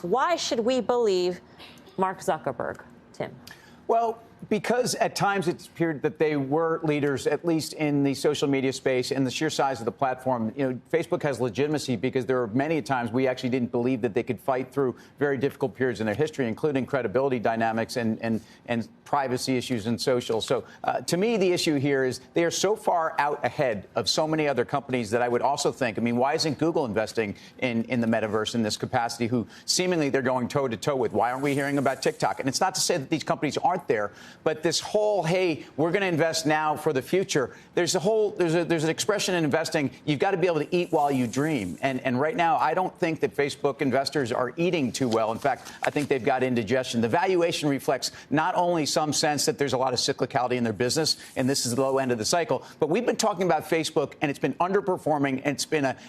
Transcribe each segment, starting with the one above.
Why should we believe Mark Zuckerberg, Tim? Well, because at times it's appeared that they were leaders, at least in the social media space and the sheer size of the platform. You know, Facebook has legitimacy because there are many times we actually didn't believe that they could fight through very difficult periods in their history, including credibility dynamics and privacy issues in social. So to me, the issue here is they are so far out ahead of so many other companies that I would also think, I mean, why isn't Google investing in the metaverse in this capacity, who seemingly they're going toe to toe with? Why aren't we hearing about TikTok? And it's not to say that these companies aren't there, but this whole, hey, we're going to invest now for the future. There's an expression in investing. You've got to be able to eat while you dream. And right now, I don't think that Facebook investors are eating too well. In fact, I think they've got indigestion. The valuation reflects not only some sense that there's a lot of cyclicality in their business, and this is the low end of the cycle, but we've been talking about Facebook, and it's been underperforming, and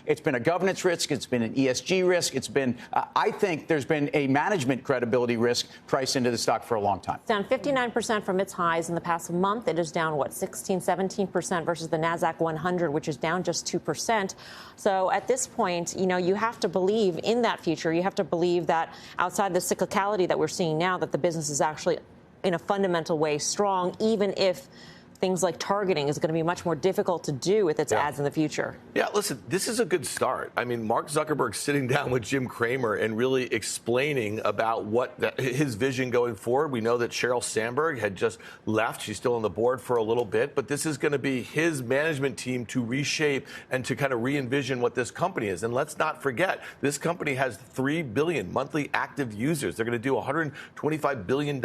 it's been a governance risk, it's been an ESG risk, it's been, I think there's been a management credibility risk priced into the stock for a long time. Down 59% from its highs in the past month. It is down, 17% versus the NASDAQ 100, which is down just 2%. So at this point, you have to believe in that future. You have to believe that outside the cyclicality that we're seeing now, that the business is actually in a fundamental way strong, even if things like targeting is going to be much more difficult to do with its ads in the future. Yeah, listen, this is a good start. I mean, Mark Zuckerberg sitting down with Jim Cramer and really explaining about his vision going forward. We know that Sheryl Sandberg had just left. She's still on the board for a little bit, but this is going to be his management team to reshape and to kind of re-envision what this company is. And let's not forget, this company has 3 billion monthly active users. They're going to do $125 billion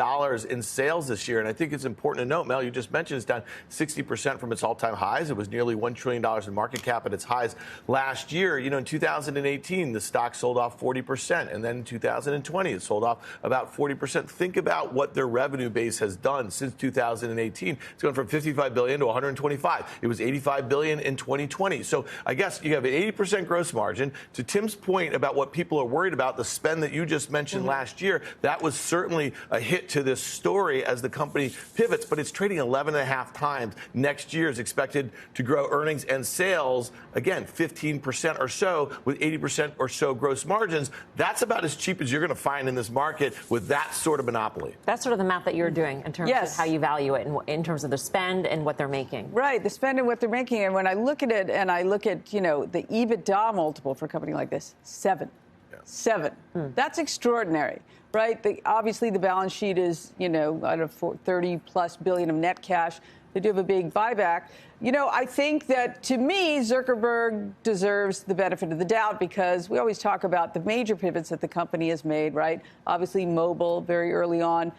in sales this year. And I think it's important to note, Mel, you just mentioned it's down 60% from its all-time highs. It was nearly $1 trillion in market cap at its highs last year. In 2018, the stock sold off 40%. And then in 2020, it sold off about 40%. Think about what their revenue base has done since 2018. It's gone from 55 billion to 125. It was 85 billion in 2020. So I guess you have an 80% gross margin. To Tim's point about what people are worried about, the spend that you just mentioned last year, that was certainly a hit to this story as the company pivots. But it's trading 11.5 times. Next year is expected to grow earnings and sales, again, 15% or so, with 80% or so gross margins. That's about as cheap as you're going to find in this market with that sort of monopoly. That's sort of the math that you're doing in terms of how you value it, in terms of the spend and what they're making. Right, the spend and what they're making. And when I look at it and I look at, the EBITDA multiple for a company like this, 7. Yeah. 7. That's extraordinary. Right. Obviously, the balance sheet is, out of 30+ billion of net cash. They do have a big buyback. I think that, to me, Zuckerberg deserves the benefit of the doubt because we always talk about the major pivots that the company has made, right? Obviously, mobile very early on.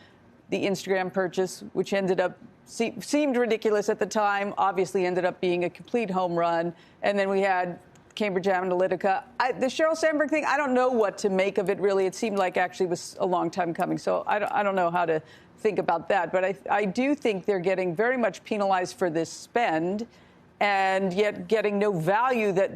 The Instagram purchase, which ended up seemed ridiculous at the time, obviously ended up being a complete home run. And then we had Cambridge Analytica. The Sheryl Sandberg thing, I don't know what to make of it, really. It seemed like actually was a long time coming. So I don't know how to think about that. But I do think they're getting very much penalized for this spend and yet getting no value that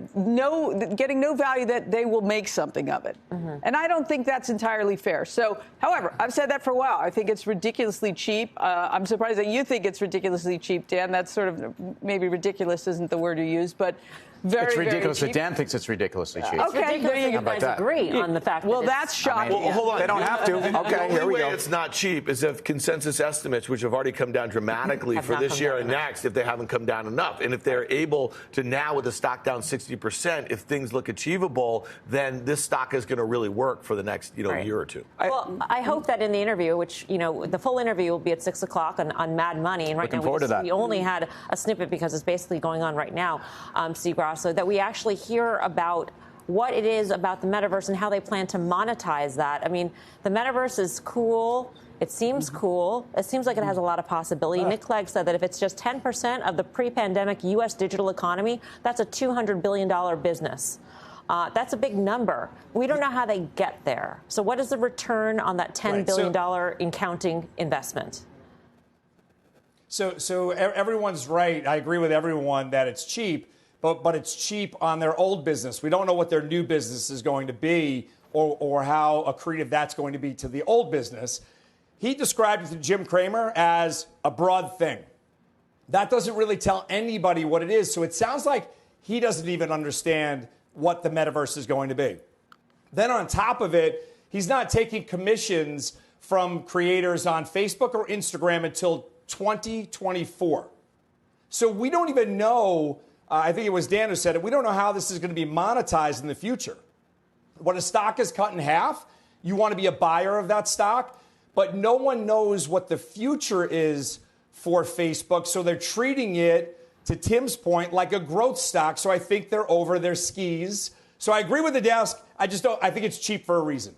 they will make something of it. And I don't think that's entirely fair. So, however, I've said that for a while. I think it's ridiculously cheap. I'm surprised that you think it's ridiculously cheap, Dan. That's sort of, maybe ridiculous isn't the word you use, but it's ridiculous that Dan thinks it's ridiculously cheap. Okay, there you guys agree on the fact that that's shocking. Well, hold on. They don't have to. Okay, here we go. It's not cheap is if consensus estimates, which have already come down dramatically for this year and next, if they haven't come down enough. And if they're able to now, with the stock down 60%, if things look achievable, then this stock is going to really work for the next year or two. Well, I hope that in the interview, which, the full interview will be at 6 o'clock on Mad Money. And right now we only had a snippet because it's basically going on right now, Seagrass, so that we actually hear about what it is about the metaverse and how they plan to monetize that. I mean, the metaverse is cool. It seems cool. It seems like it has a lot of possibility. Nick Clegg said that if it's just 10% of the pre-pandemic U.S. digital economy, that's a $200 billion business. That's a big number. We don't know how they get there. So what is the return on that $10 billion in counting investment? So everyone's right. I agree with everyone that it's cheap, but it's cheap on their old business. We don't know what their new business is going to be or how accretive that's going to be to the old business. He described it to Jim Cramer as a broad thing. That doesn't really tell anybody what it is. So it sounds like he doesn't even understand what the metaverse is going to be. Then on top of it, He's not taking commissions from creators on Facebook or Instagram until 2024. So we don't even know, I think it was Dan who said it, we don't know how this is going to be monetized in the future. When a stock is cut in half, you want to be a buyer of that stock, but no one knows what the future is for Facebook, so they're treating it, to Tim's point, like a growth stock. So I think they're over their skis. So I agree with the desk. I think it's cheap for a reason.